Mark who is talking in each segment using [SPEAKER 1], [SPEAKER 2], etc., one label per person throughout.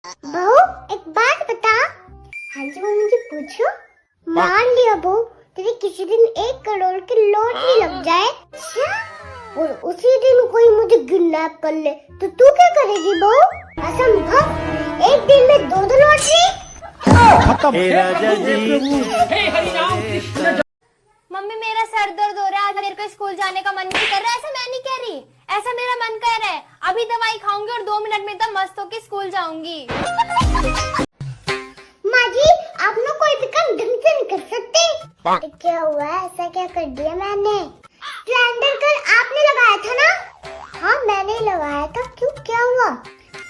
[SPEAKER 1] बहू एक बात बता। हाँ जी, वो मुझे पूछो। मान लिया बहू तेरे किसी दिन 1 करोड़ की लॉटरी लग जाए और उसी दिन कोई मुझे किडनैप कर ले तो तू क्या करेगी बहू? असंभव, एक दिन में 2 लॉटरी।
[SPEAKER 2] मम्मी मेरा सर दर्द हो रहा है, आज मेरे को स्कूल जाने का मन नहीं कर रहा है। ऐसा मैं नहीं कह रही, ऐसा मेरा मन कर रहा है। अभी दवाई खाऊंगी और 2 मिनट में एकदम मस्त होके स्कूल जाऊंगी।
[SPEAKER 1] माँ जी आप लोग कोई भी काम ढंग से नहीं कर सकते। क्या हुआ, ऐसा क्या कर दिया मैंने? स्प्लेंडर कर आपने लगाया था ना? हाँ मैंने लगाया था। क्यों, क्या हुआ?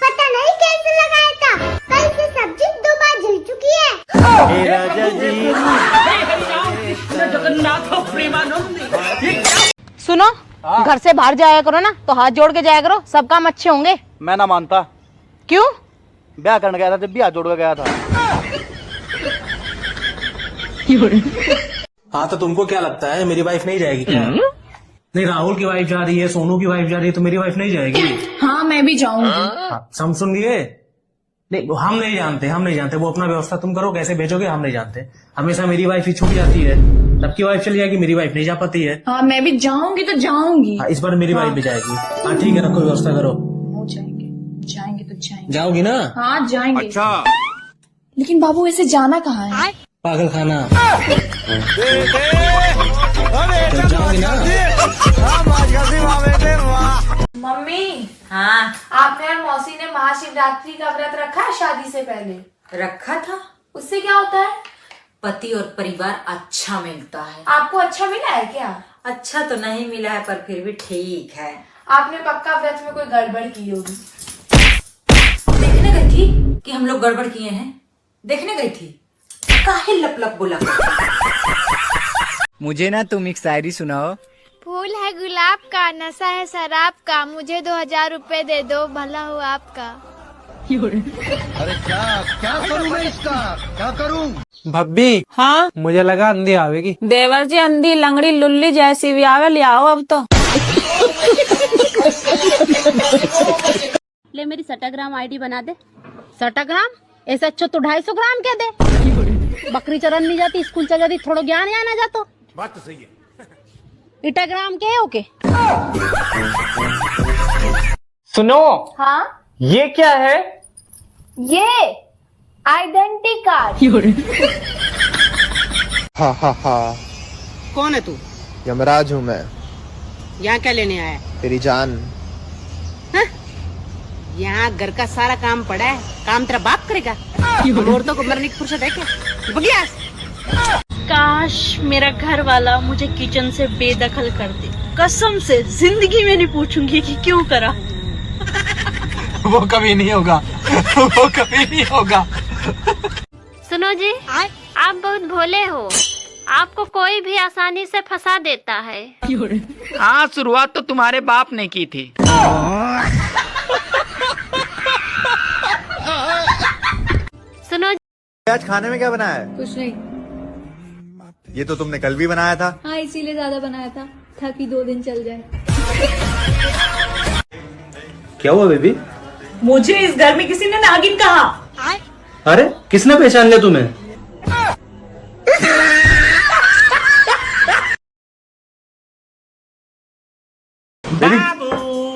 [SPEAKER 1] पता नहीं कैसे लगाया था। कल से सब्जी 2 बार जल चुकी है।
[SPEAKER 3] सुनो, घर से बाहर जाया करो ना तो हाथ जोड़ के जाया करो, सब काम अच्छे होंगे।
[SPEAKER 4] मैं ना मानता।
[SPEAKER 3] क्यों?
[SPEAKER 4] ब्याह करने गया था जब भी हाथ जोड़ के गया था।
[SPEAKER 5] हाँ तो तुमको क्या लगता है मेरी वाइफ नहीं जाएगी क्या? नहीं, राहुल की वाइफ जा रही है, सोनू की वाइफ जा रही है, तो मेरी वाइफ नहीं जाएगी?
[SPEAKER 3] हाँ मैं भी जाऊंगी।
[SPEAKER 5] हाँ, हम सुन लिए? नहीं, हम नहीं जानते। वो अपना व्यवस्था तुम करो, कैसे भेजोगे हम नहीं जानते। हमेशा मेरी वाइफ ही छूट जाती है, सबकी वाइफ चली जाएगी, मेरी वाइफ नहीं जा पाती है।
[SPEAKER 3] हाँ मैं भी जाऊंगी तो जाऊंगी।
[SPEAKER 5] हाँ, इस बार मेरी वाइफ भी जाएगी। हाँ ठीक है, रखो व्यवस्था करो।
[SPEAKER 3] हो जाएंगे तो जाएंगे।
[SPEAKER 5] जाओगी ना?
[SPEAKER 3] हाँ जाएंगे। अच्छा लेकिन बाबू ऐसे जाना कहाँ है?
[SPEAKER 5] पागल खाना। जाओगी ना?
[SPEAKER 6] मम्मी
[SPEAKER 7] हाँ
[SPEAKER 6] आपने और मौसी ने महाशिवरात्रि का व्रत रखा है शादी से पहले?
[SPEAKER 7] रखा था।
[SPEAKER 6] उससे क्या होता है?
[SPEAKER 7] पति और परिवार अच्छा मिलता है।
[SPEAKER 6] आपको अच्छा मिला है क्या?
[SPEAKER 7] अच्छा तो नहीं मिला है पर फिर भी ठीक है।
[SPEAKER 6] आपने पक्का व्रत में कोई गड़बड़ की होगी।
[SPEAKER 7] देखने गई थी कि हम लोग गड़बड़ किए हैं? देखने गई थी? काहे लप लप बोला?
[SPEAKER 8] मुझे ना तुम एक शायरी सुनाओ।
[SPEAKER 2] फूल है गुलाब का, नशा है शराब का, मुझे 2000 रुपए दे दो, भला हो आपका।
[SPEAKER 8] अरे क्या करूं मैं इसका, क्या करूं?
[SPEAKER 9] भब्बी
[SPEAKER 3] हाँ
[SPEAKER 9] मुझे लगा अंधी आवेगी।
[SPEAKER 3] देवर जी अंधी लंगड़ी लुल्ली जैसी भी आवे, ले आओ अब तो।
[SPEAKER 10] ले मेरी सटाग्राम आईडी बना दे।
[SPEAKER 3] सटाग्राम? ऐसा अच्छा तो 250 ग्राम क्या दे? बकरी चरन नहीं जाती, स्कूल चल जाती, थोड़ा ज्ञान आना जातो।
[SPEAKER 8] बात तो सही है।
[SPEAKER 3] इटाग्राम के है ओके।
[SPEAKER 9] सुनो,
[SPEAKER 6] हाँ
[SPEAKER 9] ये क्या है?
[SPEAKER 6] ये आइडेंटिटी कार्ड।
[SPEAKER 11] हा हा हा।
[SPEAKER 3] कौन है तू?
[SPEAKER 11] यमराज हूँ मैं।
[SPEAKER 3] यहाँ क्या लेने आया?
[SPEAKER 11] तेरी जान।
[SPEAKER 3] यहाँ घर का सारा काम पड़ा है, काम तेरा बाप करेगा? औरतों को मरने की फुर्सत है क्या? बगियास। काश मेरा घर वाला मुझे किचन से बेदखल कर दे, कसम से जिंदगी में नहीं पूछूंगी कि क्यों करा।
[SPEAKER 9] वो कभी नहीं होगा। वो कभी नहीं होगा।
[SPEAKER 2] सुनो जी, आप बहुत भोले हो, आपको कोई भी आसानी से फंसा देता है।
[SPEAKER 8] हाँ शुरुआत तो तुम्हारे बाप ने की थी।
[SPEAKER 2] सुनो
[SPEAKER 11] आज खाने में क्या बनाया है?
[SPEAKER 10] कुछ नहीं।
[SPEAKER 11] ये तो तुमने कल भी बनाया था।
[SPEAKER 10] हाँ इसीलिए ज्यादा बनाया था, ताकि 2 दिन चल जाए।
[SPEAKER 5] क्या हुआ बेबी?
[SPEAKER 3] मुझे इस घर में किसी ने नागिन कहा।
[SPEAKER 5] अरे किसने पहचान लिया तुम्हें?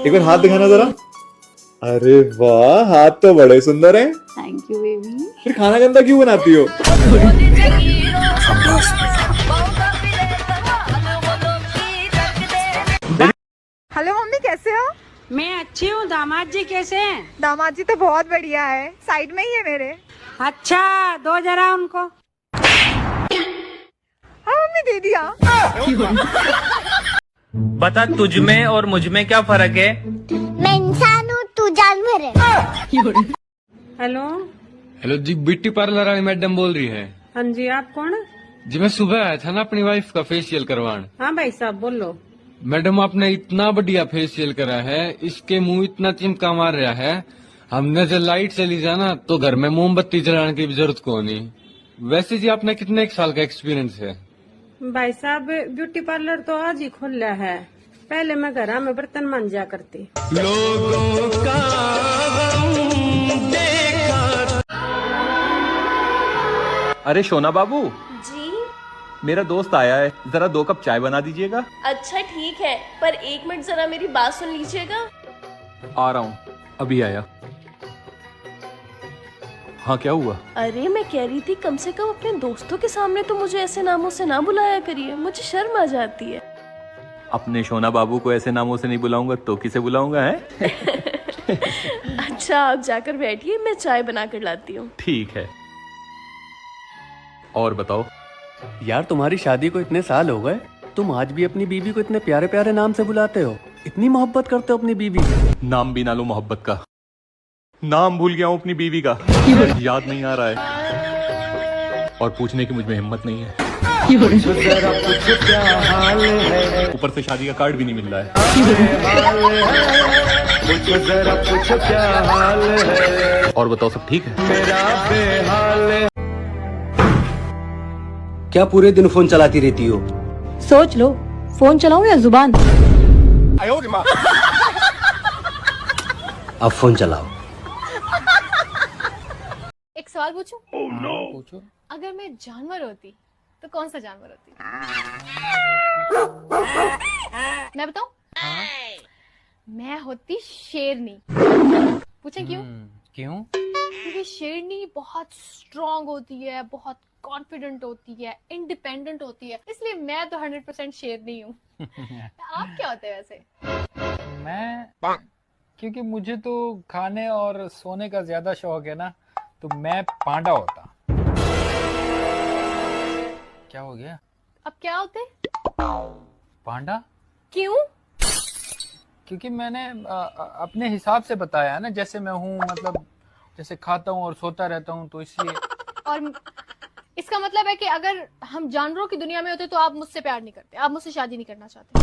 [SPEAKER 11] एक बार हाथ दिखाना जरा। अरे वाह, हाथ तो बड़े सुंदर हैं।
[SPEAKER 10] Thank you baby.
[SPEAKER 11] फिर खाना गंदा क्यों बनाती हो?
[SPEAKER 3] हेलो मम्मी, कैसे हो? मैं अच्छी हूँ। दामाद जी कैसे हैं?
[SPEAKER 6] दामाद जी तो बहुत बढ़िया है, साइड में ही है मेरे।
[SPEAKER 3] अच्छा दो जरा उनको।
[SPEAKER 6] हाँ मम्मी दे दिया।
[SPEAKER 8] बता तुझ में और मुझ में क्या फर्क है?
[SPEAKER 1] मैं इंसान हूँ, तू जानवर है।
[SPEAKER 3] हेलो
[SPEAKER 9] हेलो जी, ब्यूटी पार्लर वाली मैडम बोल रही है?
[SPEAKER 3] हाँ जी, आप कौन?
[SPEAKER 9] जी मैं सुबह आया था ना अपनी वाइफ का फेशियल करवाने।
[SPEAKER 3] हाँ भाई साहब बोलो।
[SPEAKER 9] मैडम आपने इतना बढ़िया फेशियल करा है, इसके मुंह इतना चिमका मार रहा है, हमने जब लाइट चली जाना तो घर में मोमबत्ती जलाने की भी जरूरत को नहीं। वैसे जी आपने कितने एक साल का एक्सपीरियंस है?
[SPEAKER 3] भाई साहब ब्यूटी पार्लर तो आज ही खुला है, पहले मैं घर में बर्तन मांजा करती।
[SPEAKER 9] लोगों का देखा
[SPEAKER 11] अरे शोना बाबू,
[SPEAKER 3] जी
[SPEAKER 11] मेरा दोस्त आया है, जरा 2 कप चाय बना दीजिएगा।
[SPEAKER 3] अच्छा ठीक है, पर 1 मिनट जरा मेरी बात सुन लीजिएगा।
[SPEAKER 11] आ रहा हूँ, अभी आया। हाँ क्या हुआ?
[SPEAKER 3] अरे मैं कह रही थी कम से कम अपने दोस्तों के सामने तो मुझे ऐसे नामों से ना बुलाया करिए, मुझे शर्म आ जाती है।
[SPEAKER 11] अपने शोना बाबू को ऐसे नामों से नहीं बुलाऊंगा तो किसे बुलाऊंगा है?
[SPEAKER 3] अच्छा आप जाकर बैठिए, मैं चाय बना कर लाती हूँ।
[SPEAKER 11] ठीक है। और बताओ।
[SPEAKER 4] यार तुम्हारी शादी को इतने साल हो गए, तुम आज भी अपनी बीवी को इतने प्यारे प्यारे नाम से बुलाते हो, इतनी मोहब्बत करते हो अपनी बीवी से।
[SPEAKER 11] नाम भी ना लो मोहब्बत का, नाम भूल गया हूँ अपनी बीवी का, याद नहीं आ रहा है और पूछने की मुझमें हिम्मत नहीं है। ऊपर से शादी का कार्ड भी नहीं मिल रहा है। और बताओ सब ठीक है?
[SPEAKER 4] क्या पूरे दिन फोन चलाती रहती हो?
[SPEAKER 10] सोच लो, फोन चलाऊं या जुबान?
[SPEAKER 4] अब फोन चलाओ।
[SPEAKER 2] एक सवाल पूछूं? पूछो। अगर मैं जानवर होती तो कौन सा जानवर होती? मैं बताऊं? मैं होती शेरनी। पूछें क्यों?
[SPEAKER 8] क्यों?
[SPEAKER 2] क्योंकि शेरनी बहुत स्ट्रांग होती है, बहुत कॉन्फिडेंट होती है, इंडिपेंडेंट होती है, इसलिए मैं तो 100% शेरनी हूँ। आप क्या होते हैं वैसे?
[SPEAKER 8] मैं क्योंकि मुझे तो खाने और सोने का ज्यादा शौक है ना, तो मैं पांडा होता। क्या हो गया?
[SPEAKER 2] अब क्या होते?
[SPEAKER 8] पांडा?
[SPEAKER 2] क्यों?
[SPEAKER 8] क्योंकि मैंने अपने हिसाब से बताया है ना, जैसे मैं हूँ, मतलब जैसे खाता हूँ और सोता रहता हूँ, तो इसलिए। और
[SPEAKER 2] इसका मतलब है कि अगर हम जानवरों की दुनिया में होते तो आप मुझसे प्यार नहीं करते, आप मुझसे शादी नहीं करना चाहते।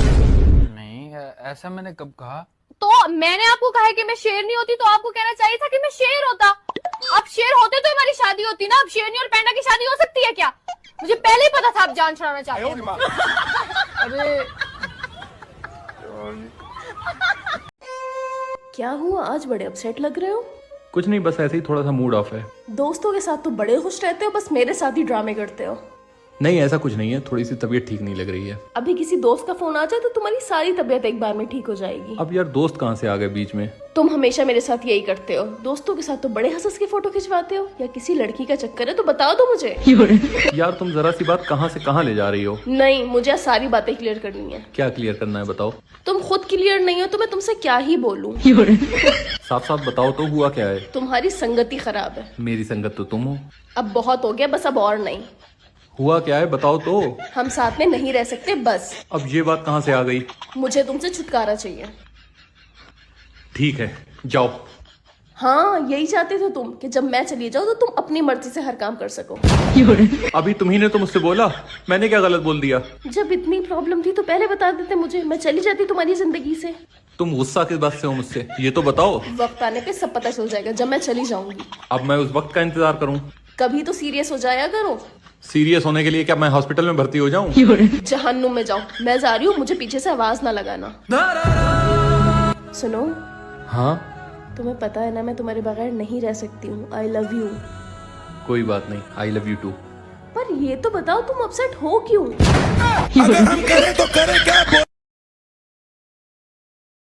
[SPEAKER 8] नहीं, ऐसा मैंने कब कहा?
[SPEAKER 2] तो मैंने आपको कहा कि मैं शेर नहीं होती, तो आपको कहना चाहिए था कि मैं शेर होता। आप शेर होते तो हमारी शादी होती ना। अब शेरनी और पैंडा की शादी हो सकती है क्या? मुझे पहले ही पता था आप जान छुड़ाना चाहते हैं।
[SPEAKER 8] अरे
[SPEAKER 3] क्या हुआ, आज बड़े अपसेट लग रहे हो?
[SPEAKER 11] कुछ नहीं, बस ऐसे ही थोड़ा सा मूड ऑफ है।
[SPEAKER 3] दोस्तों के साथ तो बड़े खुश रहते हो, बस मेरे साथ ही ड्रामे करते हो।
[SPEAKER 11] नहीं ऐसा कुछ नहीं है, थोड़ी सी तबीयत ठीक नहीं लग रही है।
[SPEAKER 3] अभी किसी दोस्त का फोन आ जाए तो तुम्हारी सारी तबीयत एक बार में ठीक हो जाएगी।
[SPEAKER 11] अब यार दोस्त कहाँ से आ गए बीच में?
[SPEAKER 3] तुम हमेशा मेरे साथ यही करते हो, दोस्तों के साथ तो बड़े हंस के फोटो खिंचवाते हो। या किसी लड़की का चक्कर है तो बताओ तो मुझे।
[SPEAKER 11] यार तुम जरा सी बात कहाँ से कहाँ ले जा रही हो?
[SPEAKER 3] नहीं, मुझे सारी बातें क्लियर करनी है।
[SPEAKER 11] क्या क्लियर करना है बताओ?
[SPEAKER 3] तुम खुद क्लियर नहीं हो तो मैं तुमसे क्या ही बोलूं।
[SPEAKER 11] साफ साफ बताओ तो, हुआ क्या है?
[SPEAKER 3] तुम्हारी संगति खराब है।
[SPEAKER 11] मेरी संगत तो तुम हो।
[SPEAKER 3] अब बहुत हो गया, बस अब और नहीं।
[SPEAKER 11] हुआ क्या है बताओ तो?
[SPEAKER 3] हम साथ में नहीं रह सकते बस।
[SPEAKER 11] अब ये बात कहाँ से आ गई?
[SPEAKER 3] मुझे तुमसे छुटकारा चाहिए।
[SPEAKER 11] ठीक है जाओ।
[SPEAKER 3] हाँ यही चाहते थे तुम कि जब मैं चली जाऊँ तो तुम अपनी मर्जी से हर काम कर सको।
[SPEAKER 11] अभी तुम्ही ने तो मुझसे बोला, मैंने क्या गलत बोल दिया?
[SPEAKER 3] जब इतनी प्रॉब्लम थी तो पहले बता देते मुझे, मैं चली जाती तुम्हारी जिंदगी से।
[SPEAKER 11] तुम गुस्सा किस बात से हो मुझसे, ये तो बताओ।
[SPEAKER 3] वक्त आने पे सब पता चल जाएगा जब मैं चली जाऊंगी।
[SPEAKER 11] अब मैं उस वक्त का इंतजार करूं?
[SPEAKER 3] कभी तो सीरियस हो जाया करो।
[SPEAKER 11] सीरियस होने के लिए क्या मैं हॉस्पिटल में भर्ती हो जाऊं?
[SPEAKER 3] जहन्नुम में जाओ, मैं जा रही हूँ, मुझे पीछे से आवाज ना लगाना। सुनो।
[SPEAKER 11] हाँ
[SPEAKER 3] तुम्हें पता है ना मैं तुम्हारे बगैर नहीं रह सकती हूँ। I love you.
[SPEAKER 11] कोई बात नहीं, आई लव यू टू।
[SPEAKER 3] पर ये तो बताओ तुम अपसेट हो क्यों?
[SPEAKER 12] अगर हम करें तो करें क्या?